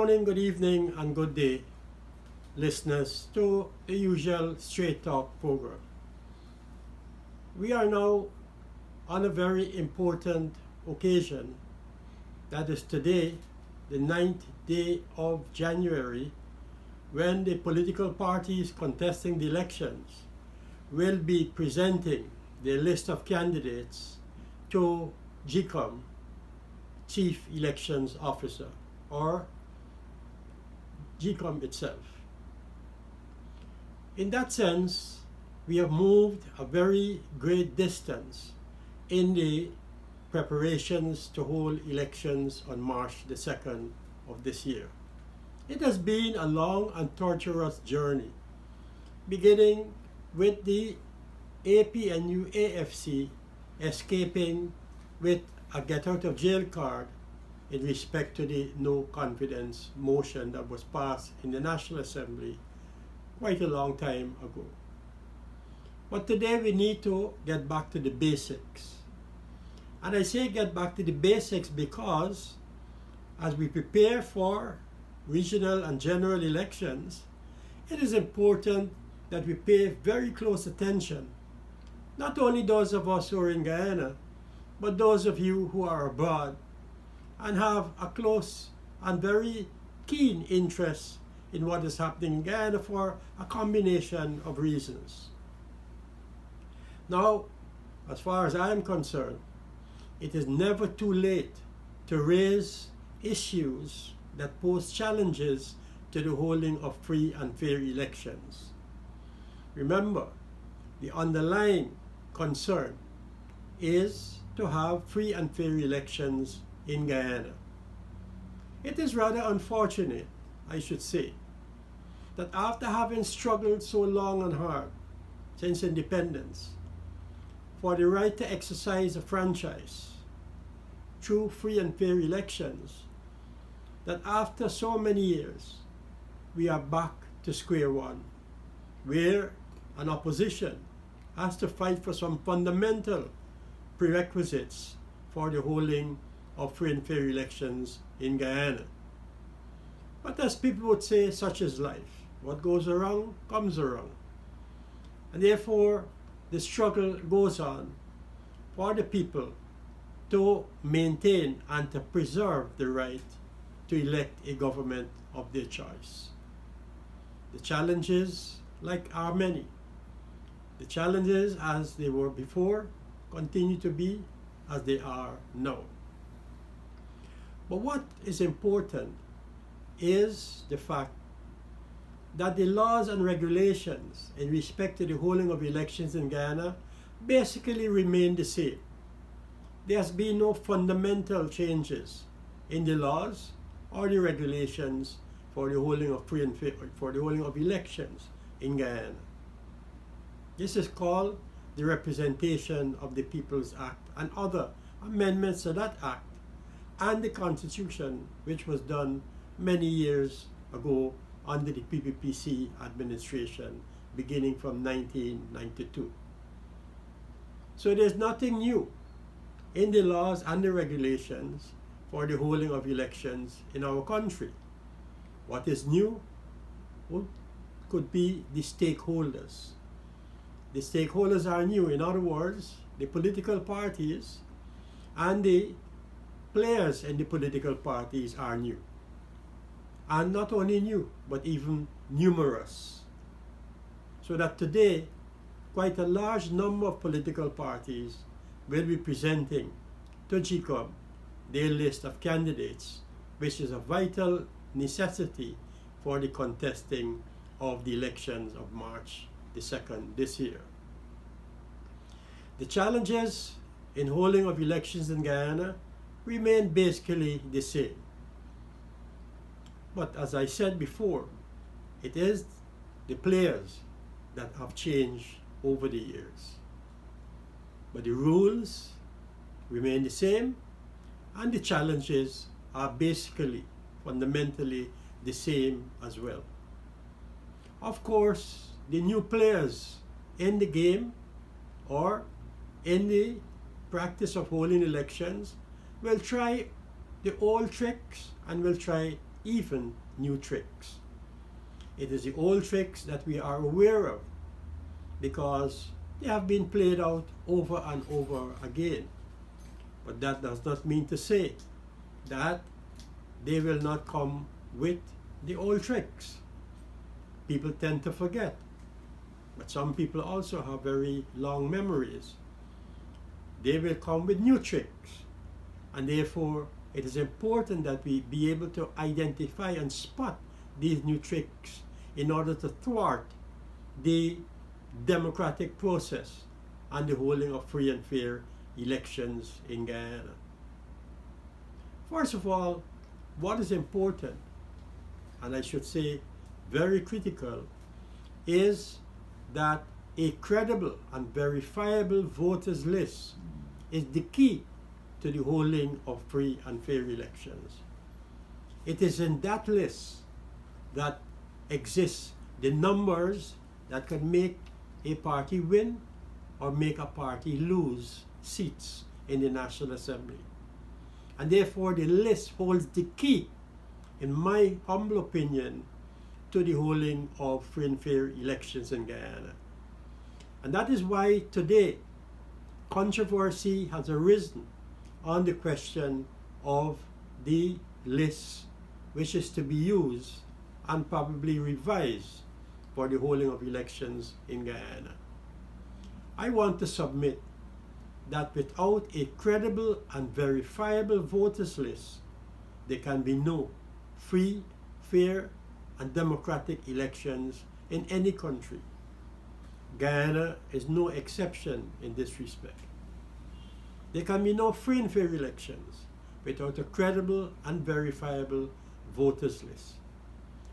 morning, good evening, and good day, listeners, to the usual Straight Talk program. We are now on a very important occasion, that is today, the 9th day of January, when the political parties contesting the elections will be presenting their list of candidates to GECOM, Chief Elections Officer, or GECOM itself. In that sense, we have moved a very great distance in the preparations to hold elections on March the 2nd of this year. It has been a long and torturous journey, beginning with the APNU AFC escaping with a get out of jail card in respect to the no confidence motion that was passed in the National Assembly quite a long time ago. But today we need to get back to the basics. And I say get back to the basics because as we prepare for regional and general elections, it is important that we pay very close attention, not only those of us who are in Guyana, but those of you who are abroad and have a close and very keen interest in what is happening in Guyana for a combination of reasons. Now, as far as I am concerned, it is never too late to raise issues that pose challenges to the holding of free and fair elections. Remember, the underlying concern is to have free and fair elections in Guyana. It is rather unfortunate, I should say, that after having struggled so long and hard since independence for the right to exercise a franchise through free and fair elections, that after so many years we are back to square one, where an opposition has to fight for some fundamental prerequisites for the holding of free and fair elections in Guyana. But as people would say, such is life. What goes around comes around. And therefore, the struggle goes on for the people to maintain and to preserve the right to elect a government of their choice. The challenges, are many. The challenges, as they were before, continue to be as they are now. But what is important is the fact that the laws and regulations in respect to the holding of elections in Guyana basically remain the same. There has been no fundamental changes in the laws or the regulations for the holding of free and fair, for the holding of elections in Guyana. This is called the Representation of the People's Act and other amendments to that act and the Constitution, which was done many years ago under the PPPC administration beginning from 1992. So there's nothing new in the laws and the regulations for the holding of elections in our country. What is new could be the stakeholders. The stakeholders are new. In other words, the political parties and the players in the political parties are new. And not only new, but even numerous. So that today, quite a large number of political parties will be presenting to GECOM their list of candidates, which is a vital necessity for the contesting of the elections of March the 2nd this year. The challenges in holding of elections in Guyana remain basically the same. But as I said before, it is the players that have changed over the years. But the rules remain the same, and the challenges are basically, fundamentally the same as well. Of course, the new players in the game or in the practice of holding elections will try the old tricks and will try even new tricks. It is the old tricks that we are aware of because they have been played out over and over again. But that does not mean to say that they will not come with the old tricks. People tend to forget, but some people also have very long memories. They will come with new tricks, and therefore it is important that we be able to identify and spot these new tricks in order to thwart the democratic process and the holding of free and fair elections in Guyana. First of all, what is important, and I should say very critical, is that a credible and verifiable voters list is the key to the holding of free and fair elections. It is in that list that exists the numbers that can make a party win or make a party lose seats in the National Assembly. And therefore the list holds the key, in my humble opinion, to the holding of free and fair elections in Guyana. And that is why today controversy has arisen on the question of the list which is to be used and probably revised for the holding of elections in Guyana. I want to submit that without a credible and verifiable voters list, there can be no free, fair, and democratic elections in any country. Guyana is no exception in this respect. There can be no free and fair elections without a credible and verifiable voters list.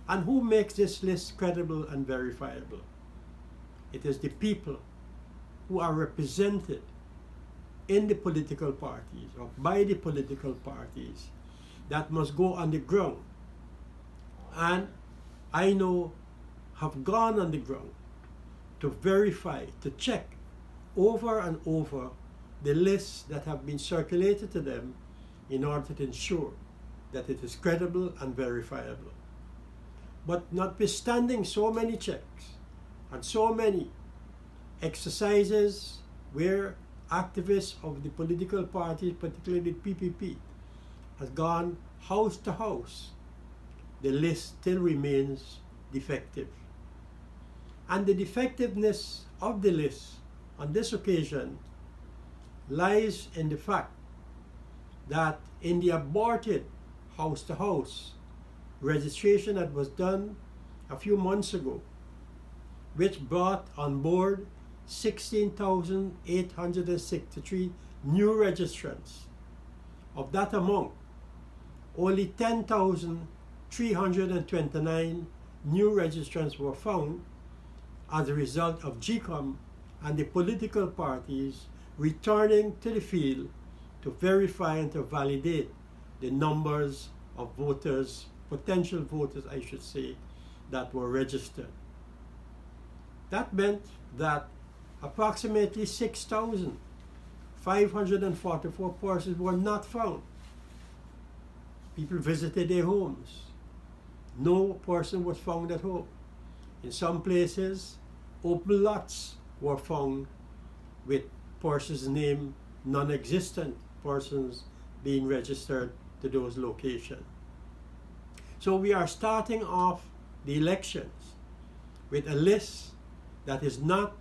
And who makes this list credible and verifiable? It is the people who are represented in the political parties or by the political parties that must go on the ground. And I know have gone on the ground to verify, to check over and over the lists that have been circulated to them in order to ensure that it is credible and verifiable. But notwithstanding so many checks and so many exercises where activists of the political parties, particularly the PPP, has gone house to house, the list still remains defective. And the defectiveness of the list on this occasion lies in the fact that in the aborted house to house registration that was done a few months ago, which brought on board 16,863 new registrants. Of that amount, only 10,329 new registrants were found as a result of GECOM and the political parties returning to the field to verify and to validate the numbers of voters, potential voters I should say, that were registered. That meant that approximately 6,544 persons were not found. People visited their homes. No person was found at home. In some places, open lots were found with persons named non-existent persons being registered to those locations. So we are starting off the elections with a list that is not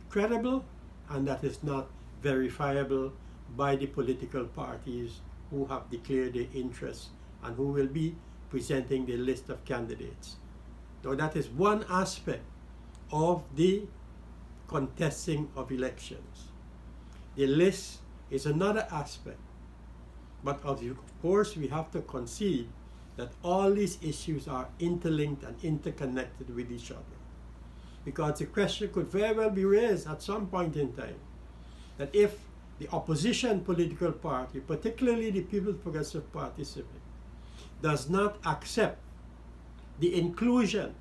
credible and that is not verifiable by the political parties who have declared their interest and who will be presenting the list of candidates. So that is one aspect of the contesting of elections. The list is another aspect, but of course we have to concede that all these issues are interlinked and interconnected with each other. Because the question could very well be raised at some point in time that if the opposition political party, particularly the People's Progressive Party Civic, does not accept the inclusion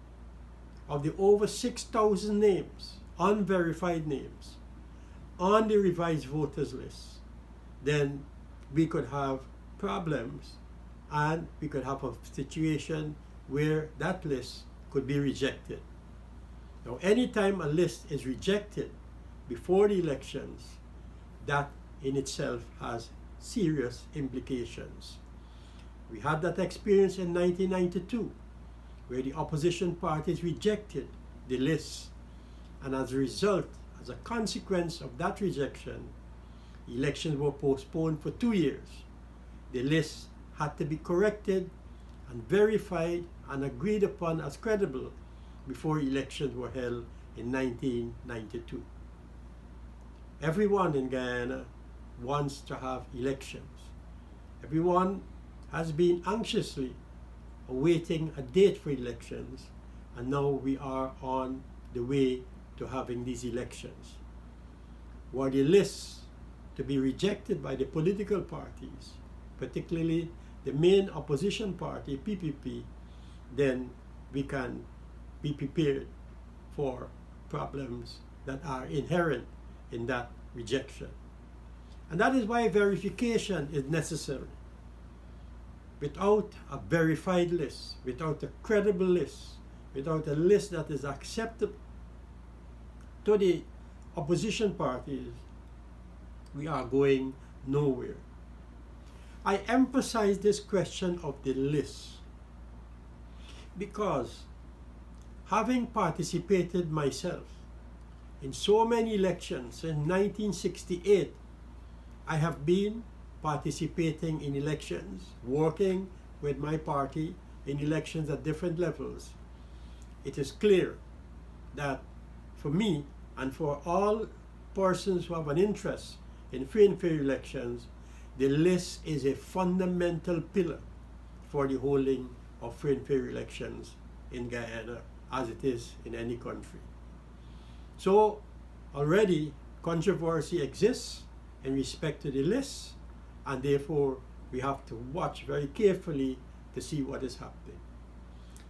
of the over 6,000 names, unverified names, on the revised voters list, then we could have problems and we could have a situation where that list could be rejected. Now, anytime a list is rejected before the elections, that in itself has serious implications. We had that experience in 1992, where the opposition parties rejected the list, and as a result, as a consequence of that rejection, elections were postponed for 2 years. The list had to be corrected and verified and agreed upon as credible before elections were held in 1992. Everyone in Guyana wants to have elections. Everyone has been anxiously awaiting a date for elections, and now we are on the way to having these elections. Were the lists to be rejected by the political parties, particularly the main opposition party, PPP, then we can be prepared for problems that are inherent in that rejection. And that is why verification is necessary. Without a verified list, without a credible list, without a list that is acceptable to the opposition parties, we are going nowhere. I emphasize this question of the list because, having participated myself in so many elections since 1968, I have been participating in elections, working with my party in elections at different levels. It is clear that for me and for all persons who have an interest in free and fair elections, the list is a fundamental pillar for the holding of free and fair elections in Guyana, as it is in any country. So already controversy exists in respect to the list, and therefore we have to watch very carefully to see what is happening.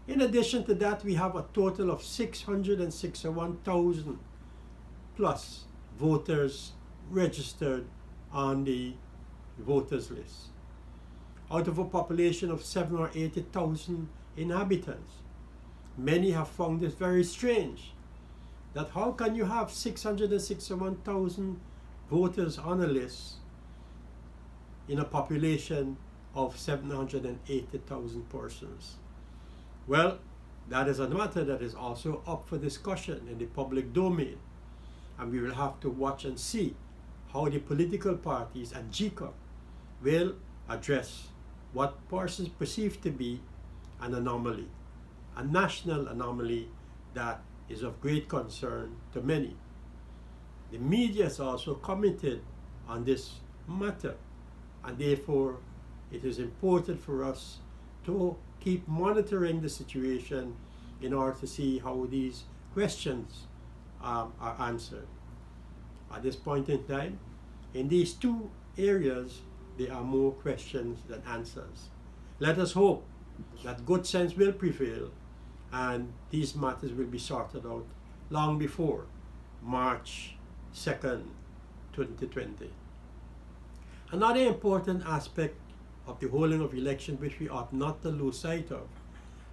In addition to that, we have a total of 661,000 plus voters registered on the voters list, out of a population of 7 or 80,000 inhabitants. Many have found this very strange, that how can you have 661,000 voters on a list in a population of 780,000 persons? Well, that is a matter that is also up for discussion in the public domain, and we will have to watch and see how the political parties and GECOM will address what persons perceive to be an anomaly, a national anomaly that is of great concern to many. The media has also commented on this matter, and therefore it is important for us to keep monitoring the situation in order to see how these questions are answered. At this point in time, in these two areas, there are more questions than answers. Let us hope that good sense will prevail and these matters will be sorted out long before March 2nd, 2020. Another important aspect of the holding of elections which we ought not to lose sight of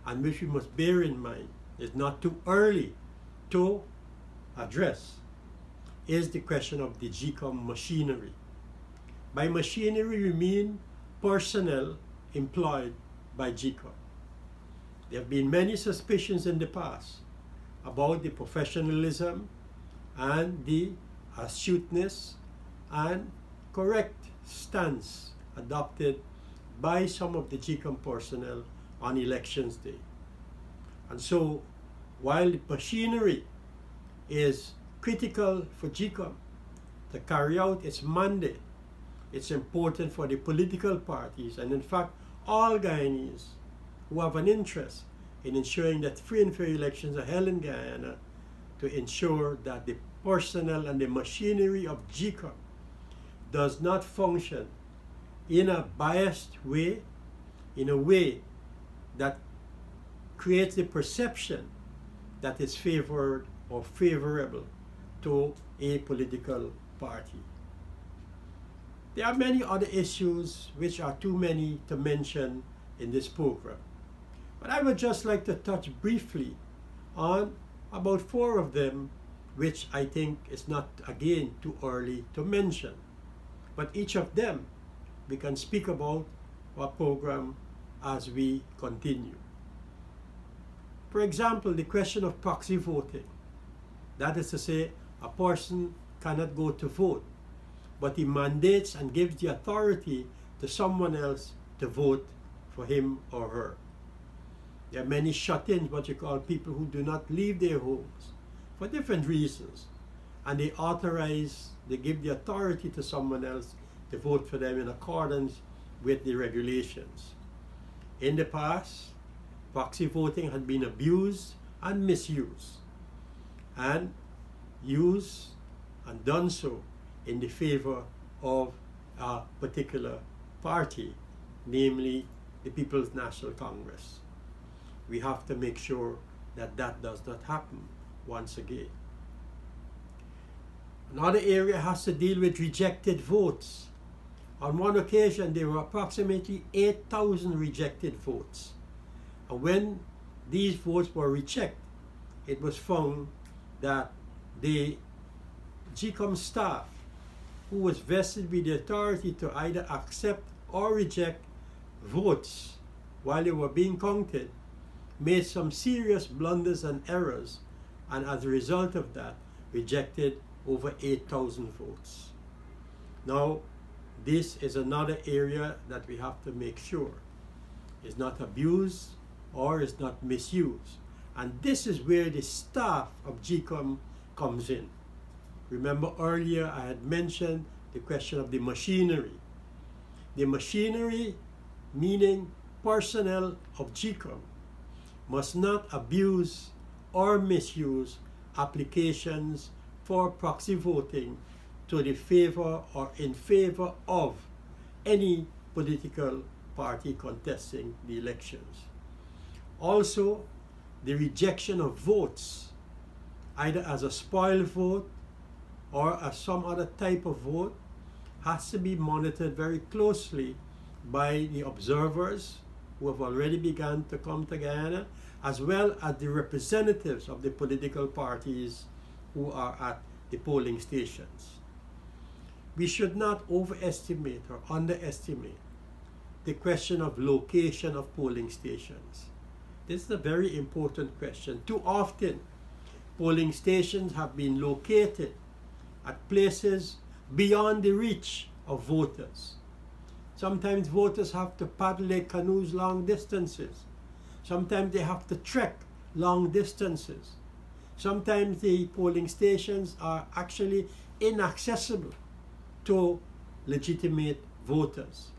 and which we must bear in mind is not too early to address is the question of the GECOM machinery. By machinery we mean personnel employed by GECOM. There have been many suspicions in the past about the professionalism and the astuteness and correct stance adopted by some of the GECOM personnel on elections day. And so, while the machinery is critical for GECOM to carry out its mandate, it's important for the political parties and in fact all Guyanese who have an interest in ensuring that free and fair elections are held in Guyana to ensure that the personnel and the machinery of GECOM does not function in a biased way, in a way that creates the perception that is favored or favorable to a political party. There are many other issues which are too many to mention in this program. But I would just like to touch briefly on about 4 of them, which I think is not, again, too early to mention. But each of them we can speak about our program as we continue. For example, the question of proxy voting. That is to say, a person cannot go to vote, but he mandates and gives the authority to someone else to vote for him or her. There are many shut-ins, what you call people who do not leave their homes for different reasons, and they give the authority to someone else to vote for them in accordance with the regulations. In the past, proxy voting had been abused and misused, and used and done so in the favor of a particular party, namely the People's National Congress. We have to make sure that that does not happen once again. Another area has to deal with rejected votes. On one occasion, there were approximately 8,000 rejected votes. And when these votes were rechecked, it was found that the GECOM staff, who was vested with the authority to either accept or reject votes while they were being counted, made some serious blunders and errors, and as a result of that, rejected over 8,000 votes. Now, this is another area that we have to make sure is not abused or is not misused. And this is where the staff of GECOM comes in. Remember earlier I had mentioned the question of the machinery. The machinery, meaning personnel of GECOM, must not abuse or misuse applications for proxy voting to the favor or in favor of any political party contesting the elections. Also, the rejection of votes, either as a spoil vote or as some other type of vote, has to be monitored very closely by the observers who have already begun to come to Guyana, as well as the representatives of the political parties who are at the polling stations. We should not overestimate or underestimate the question of location of polling stations. This is a very important question. Too often, polling stations have been located at places beyond the reach of voters. Sometimes voters have to paddle their canoes long distances. Sometimes they have to trek long distances. Sometimes the polling stations are actually inaccessible to legitimate voters.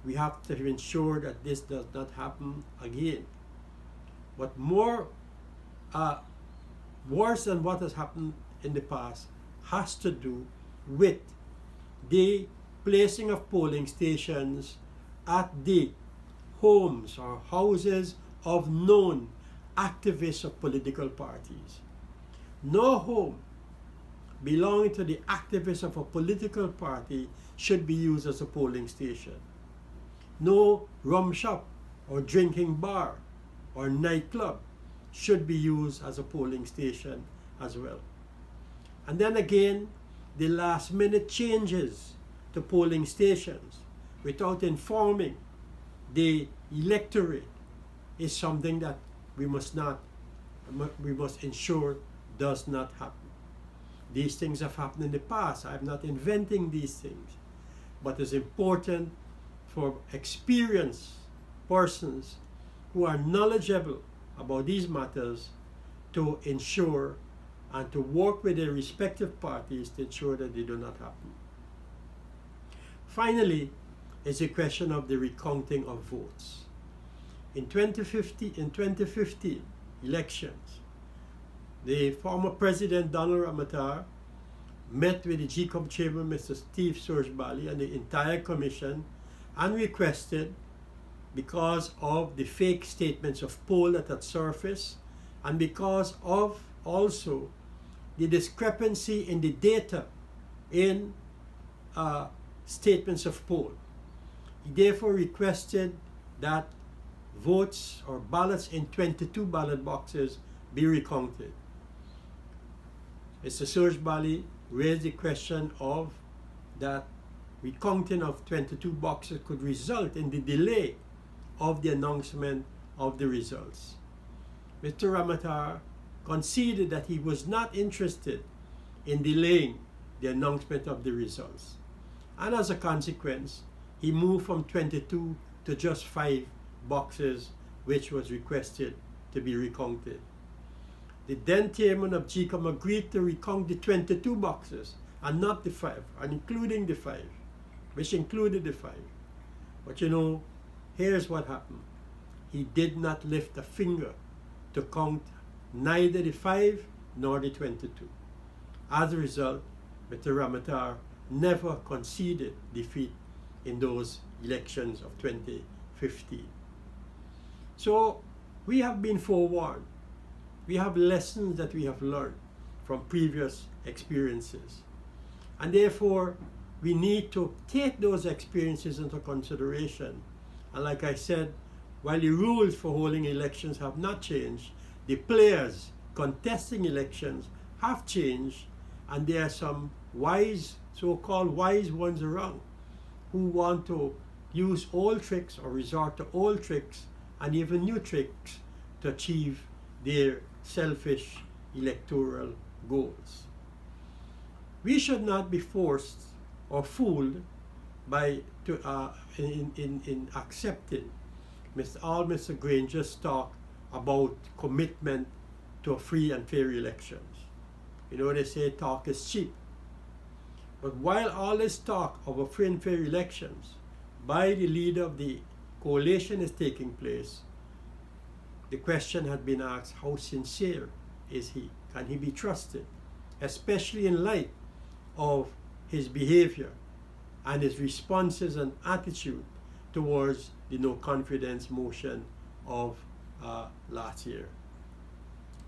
We have to ensure that this does not happen again. But worse than what has happened in the past has to do with the placing of polling stations at the homes or houses of known activists of political parties. No home belonging to the activists of a political party should be used as a polling station. No rum shop or drinking bar or nightclub should be used as a polling station as well. And then again, the last minute changes to polling stations without informing the electorate is something that we must ensure does not happen. These things have happened in the past. I'm not inventing these things, but it's important for experienced persons who are knowledgeable about these matters to ensure and to work with their respective parties to ensure that they do not happen. Finally, is the question of the recounting of votes. In 2015 elections, the former President Donald Ramotar met with the GECOM chairman, Mr. Steve Surjbali, and the entire commission, and requested, because of the fake statements of poll that had surfaced, and because of also the discrepancy in the data in statements of poll, he therefore requested that votes or ballots in 22 ballot boxes be recounted. Mr. Serge Bally raised the question of that recounting of 22 boxes could result in the delay of the announcement of the results. Mr. Ramotar conceded that he was not interested in delaying the announcement of the results. And as a consequence, he moved from 22 to just 5 boxes, which was requested to be recounted. The then chairman of GCOM agreed to recount the 22 boxes and not the 5, and including the 5, which included the 5. But you know, here's what happened. He did not lift a finger to count neither the 5 nor the 22. As a result, Mr. Ramotar never conceded defeat in those elections of 2015. So we have been forewarned. We have lessons that we have learned from previous experiences. And therefore, we need to take those experiences into consideration. And like I said, while the rules for holding elections have not changed, the players contesting elections have changed, and there are some wise, so-called wise ones around who want to use old tricks or resort to old tricks and even new tricks to achieve their selfish electoral goals. We should not be forced or fooled by in accepting Mr. Granger's talk about commitment to a free and fair elections. You know, they say talk is cheap. But while all this talk of a free and fair elections by the leader of the coalition is taking place, the question had been asked, how sincere is he? Can he be trusted? Especially in light of his behavior and his responses and attitude towards the no confidence motion of last year.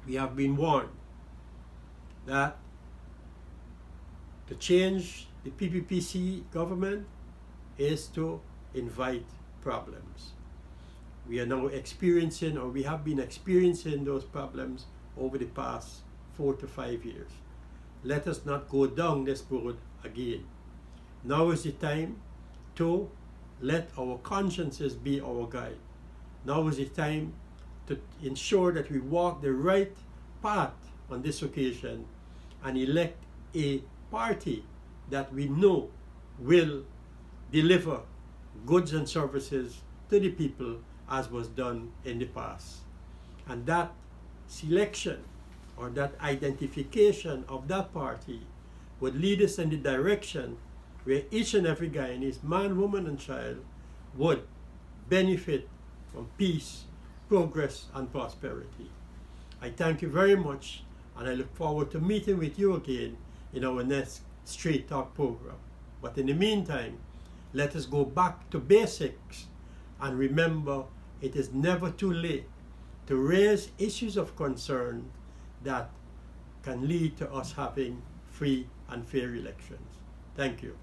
We have been warned that to change the PPPC government is to invite problems. We are now experiencing, or we have been experiencing those problems over the past 4 to 5 years. Let us not go down this road again. Now is the time to let our consciences be our guide. Now is the time to ensure that we walk the right path on this occasion and elect a party that we know will deliver goods and services to the people as was done in the past. And that selection or that identification of that party would lead us in the direction where each and every Guyanese, man, woman, and child, would benefit from peace, progress, and prosperity. I thank you very much, and I look forward to meeting with you again in our next Straight Talk program. But in the meantime, let us go back to basics and remember it is never too late to raise issues of concern that can lead to us having free and fair elections. Thank you.